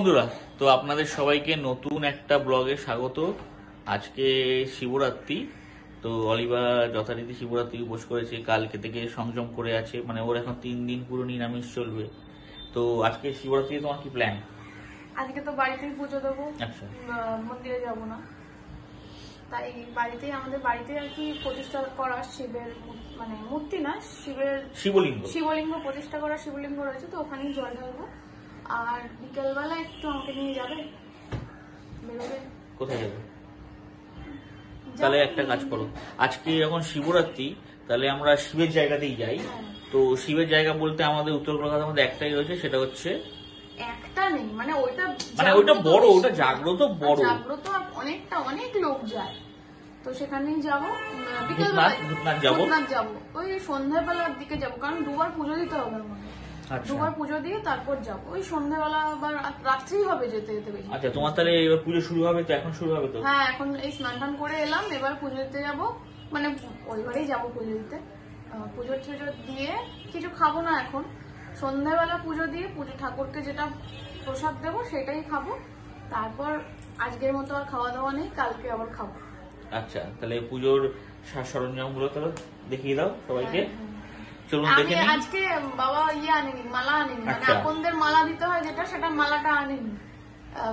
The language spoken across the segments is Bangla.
বন্ধুরা, তো আপনাদের সবাইকে নতুন একটা ব্লগে স্বাগত। আজকে শিবরাত্রি, তো অলিভা যথারীতি শিবরাত্রি উপোস করেছে, কালকে থেকে সংযম করে আছে, মানে ওর এখন 3 দিন পুরো নিরামিষ চলবে। তো আজকে শিবরাত্রি তোমার কি প্ল্যান? আজকে তো বাড়িতেই পুজো দেবো। আচ্ছা, মন্দিরে যাব না, তাই বাড়িতেই আমাদের বাড়িতে আর কি প্রতিষ্ঠা করা শিবের মানে মূর্তি না, শিবের শিবলিঙ্গ প্রতিষ্ঠা করা শিবলিঙ্গ রয়েছে, তো ওখানেই জল ঢালবো। আর বিকেলবেলা একটু আমাকে নিয়ে যাবে, বেরোবে। কোথায় যাবে? তাহলে একটা কাজ করো, আজকে যখন শিবরাত্রি তাহলে আমরা শিবের জায়গাতেই যাই। তো শিবের জায়গা বলতে আমাদের উত্তর কলকাতার মধ্যে একটাই রয়েছে, সেটা হচ্ছে একটা নেই, মানে ওইটা বড়, ওটা জাগ্রত বড়, জাগ্রত অনেক লোক যায়, তো সেখানেই যাবো। বিকেলবেলা যাবো, ওই সন্ধ্যাবেলার দিকে যাবো, কারণ দুবার পুজো দিতে হবে আমাকে। দুবার পুজো দিয়ে তারপর যাবো, ওই সন্ধ্যাবেলা আবার রাত্রি হবে যেতে যেতে বেশি। আচ্ছা, তোমার তাহলে এবার পুজো শুরু হবে তো? এখন শুরু হবে তো? হ্যাঁ, এখন এই স্নান টান করে এলাম, এবার পুজো দিতে যাবো, মানে ওইবারেই যাবো পুজো দিতে। পুজো টুজো দিয়ে কিছু খাবো না এখন, সন্ধ্যাবেলা পুজো দিয়ে ঠাকুরকে যেটা প্রসাদ দেবো সেটাই খাবো। তারপর আজকের মতো আর খাওয়া দাওয়া নেই, কালকে আবার খাবো। আচ্ছা, তাহলে পুজোর সাজ সরঞ্জাম গুলো তাহলে দেখিয়ে দাও সবাইকে। চলুন দেখে নিই। আজকে বাবা আনেনি, মালা আনেনি, মানে আকন্দের মালা দিতে হয় যেটা, সেটা মালাটা আনেনি।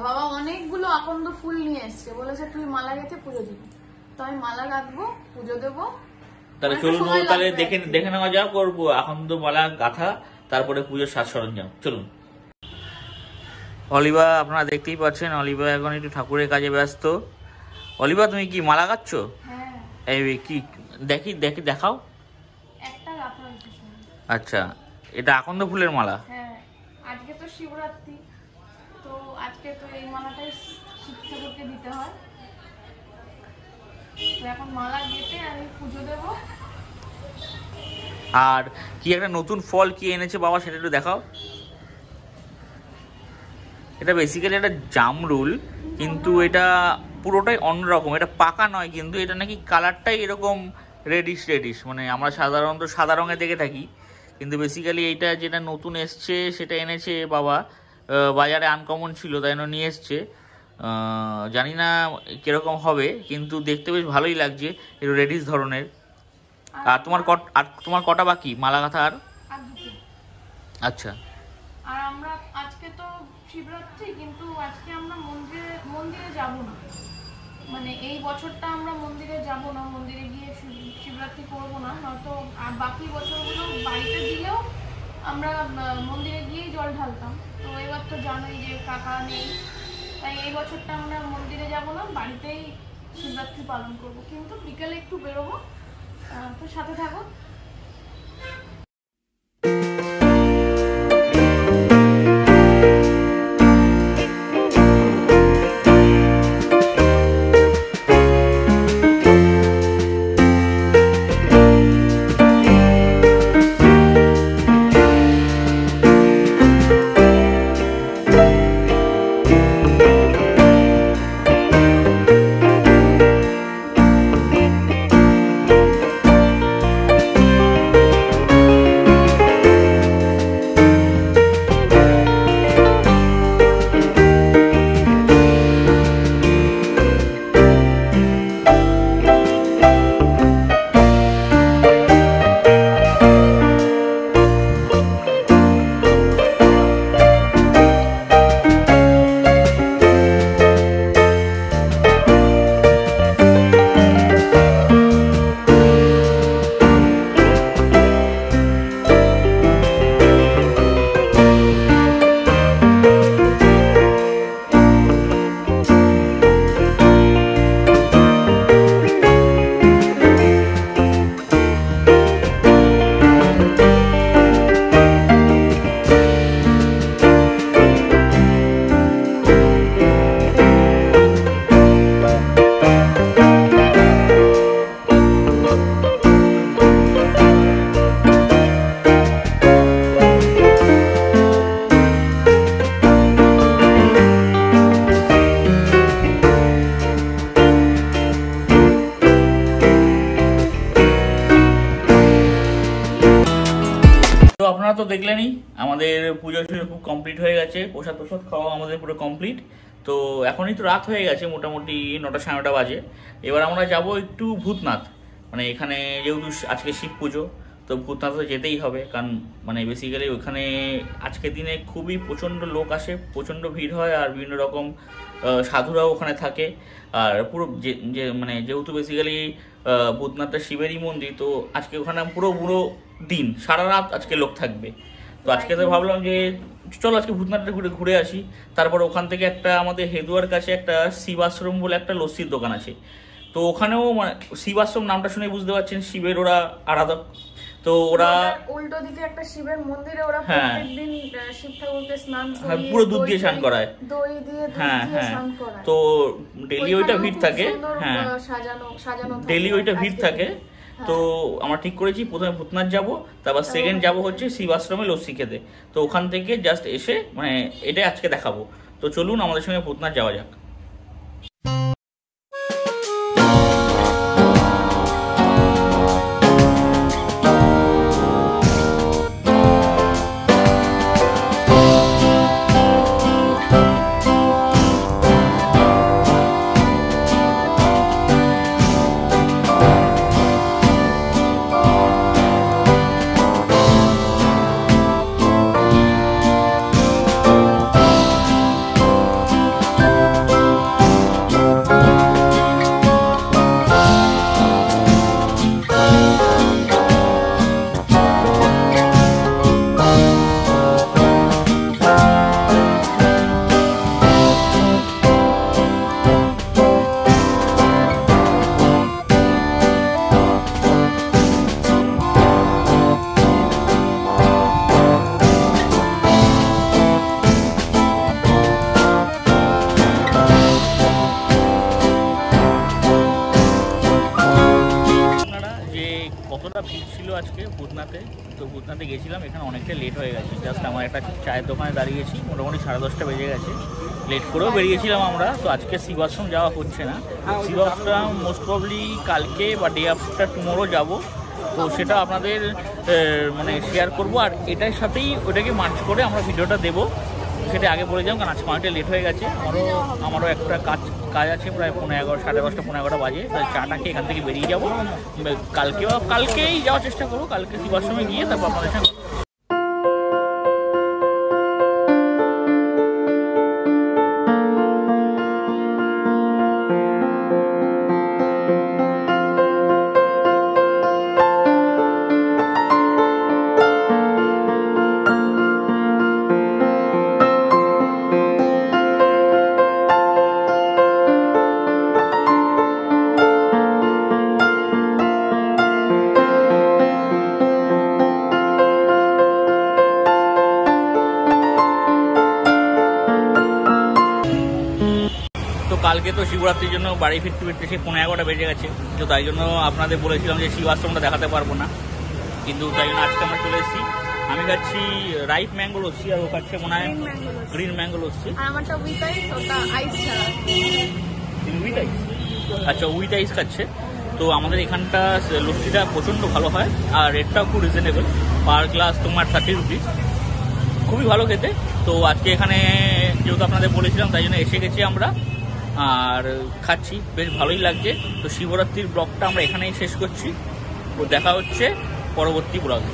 বাবা অনেকগুলো আকন্দ ফুল নিয়ে এসছে, বলেছে তুই মালা গেঁথে পুজো দিবি। তো আমি মালা গাঁথবো, পুজো দেবো। তাহলে চলুন, তাহলে দেখে নেওয়া যাক করবো আকন্দ মালা গাঁথা, তারপরে পুজোর সাজ সরঞ্জাম। চলুন। অলিভা, আপনারা দেখতেই পাচ্ছেন, অলিভা এখন একটু ঠাকুরের কাজে ব্যস্ত। অলিভা, তুমি কি মালা গাচ্ছ? হ্যাঁ। এই কি দেখাও। একটা গাঁথা হয়েছে। আচ্ছা, এটা আকন্দ ফুলের মালা? হ্যাঁ, আজকে তো শিবরাত্রি, তো আজকে তো এই মালাটাই শিব ঠাকুরকে দিতে হয়। তো এখন মালা গেঁথে আমি পুজো দেব। আর কি একটা নতুন ফল কি এনেছে বাবা, সেটা একটু দেখাও। এটা বেসিক্যালি একটা জামরুল, কিন্তু এটা পুরোটাই অন্যরকম, এটা পাকা নয়, কিন্তু এটা নাকি কালারটাই এরকম রেডিশ, মানে আমরা সাধারণত সাদা রঙে দেখে থাকি, কিন্তু বেসিক্যালি এইটা যেটা নতুন এসছে সেটা এনেছে বাবা, বাজারে আনকমন ছিল তাই জন্য নিয়ে এসছে। জানি না কিরকম হবে, কিন্তু দেখতে বেশ ভালোই লাগছে, একটু রেডিশ ধরনের। আর তোমার কটা বাকি মালা গাঁথা? আর আচ্ছা, আর আমরা আজকে তো শিবরাত্রি, কিন্তু আজকে আমরা মন্দিরে যাব না, মানে এই বছরটা আমরা মন্দিরে যাব না, মন্দিরে গিয়ে শিবরাত্রি করবো না, নয়তো আর বাকি বছরগুলো বাড়িতে দিলেও আমরা মন্দিরে গিয়েই জল ঢালতাম। তো এবার তো জানোই যে কাকা নেই, তাই এই বছরটা আমরা মন্দিরে যাব না, বাড়িতেই শিবরাত্রি পালন করব, কিন্তু বিকেলে একটু বেরোবো। তো সাথে থাকো। তো আপনারা তো দেখলেনই আমাদের পুজো খুব কমপ্লিট হয়ে গেছে, প্রসাদ খাওয়া আমাদের পুরো কমপ্লিট। তো এখনই তো রাত হয়ে গেছে, মোটামুটি 9টা 9:30 বাজে। এবার আমরা যাব একটু ভূতনাথ, মানে এখানে যেহেতু আজকে শিব পুজো, তো ভূতনাথ তো যেতেই হবে, কারণ মানে বেসিক্যালি ওখানে আজকের দিনে খুবই প্রচণ্ড লোক আসে, প্রচণ্ড ভিড় হয়, আর বিভিন্ন রকম সাধুরাও ওখানে থাকে। আর পুরো যে মানে যেহেতু বেসিক্যালি ভূতনাথটা শিবেরই মন্দির, তো আজকে ওখানে পুরো দিন সারা রাত আজকে লোক থাকবে। তো আজকে তো ভাবলাম যে চলো আজকে ভূতনাথটা ঘুরে আসি। তারপর ওখান থেকে একটা আমাদের হেদুয়ার কাছে একটা শিবাশ্রম বলে একটা লস্যির দোকান আছে, তো ওখানেও মানে শিবাশ্রম নামটা শুনে বুঝতে পারছেন শিবের ওরা আরাধক। তো ওরা উল্টো দিকে একটা শিবের মন্দিরে ওরা প্রত্যেকদিন শিব ঠাকুরকে স্নান করিয়ে পুরো দুধ দিয়ে স্নান করায়, দই দিয়ে স্নান করায়। তো ডেইলি ওইটা ভিড় থাকে, হ্যাঁ সাজানো ডেইলি ওইটা ভিড় থাকে। তো আমরা ঠিক করেছি প্রথমে ভূতনাথ যাব, তারপর সেকেন্ড যাব হচ্ছে শিবাশ্রমে লস্যি খেতে। তো ওখান থেকে জাস্ট এসে মানে এটাই আজকে দেখাবো। তো চলুন আমাদের সঙ্গে ভূতনাথ যাওয়া যাক। কতটা ভিড় ছিল আজকে ভূতনাথে। তো ভূতনাথে গেছিলাম, এখানে অনেকটা লেট হয়ে গেছে। জাস্ট আমার একটা চায়ের দোকানে দাঁড়িয়েছি, মোটামুটি 10:30 বেজে গেছে, লেট করেও বেরিয়েছিলাম আমরা। তো আজকে শিবাশ্রম যাওয়া হচ্ছে না, শিবাশ্রম মোস্ট প্রবলি কালকে বা ডে আফটার টুমোরো যাব। তো সেটা আপনাদের মানে শেয়ার করব, আর এটার সাথেই ওটাকে মার্চ করে আমরা ভিডিওটা দেবো। সেটা আগে বলে যাও, কারণ আজকে অনেকটা লেট হয়ে গেছে। আমারও একটা কাজ আছে, প্রায় 11:30 10:30 11:30 বাজে। তাই চাটাকে এখান থেকে বেরিয়ে যাবো। কালকেই যাওয়ার চেষ্টা করবো, কালকে শিবাশ্রমে গিয়ে তারপর আপনাদের সঙ্গে। কালকে তো শিবরাত্রির জন্য বাড়ি ফিরতে সে 11:30 বেজে গেছে। তো তাই জন্য আপনাদের বলেছিলাম যে শিবাশ্রমটা দেখাতে পারবো না, কিন্তু তাই জন্য আজকে আমরা চলে এসেছি। আমি খাচ্ছি রাইট ম্যাঙ্গো লস্যি, আর ও খাচ্ছে মনে হয় গ্রিন ম্যাঙ্গো লস্যি। আচ্ছা, উইথ আইস খাচ্ছে। তো আমাদের এখানটা লস্যিটা প্রচণ্ড ভালো হয়, আর রেটটাও খুব রিজনেবল, পার গ্লাস তোমার 30 রুপিস, খুবই ভালো খেতে। তো আজকে এখানে যেহেতু আপনাদের বলেছিলাম, তাই জন্য এসে গেছি আমরা, আর খাচ্ছি, বেশ ভালোই লাগছে। তো শিবরাত্রির ব্লগটা আমরা এখানেই শেষ করছি, তো দেখা হচ্ছে পরবর্তী ব্লগে।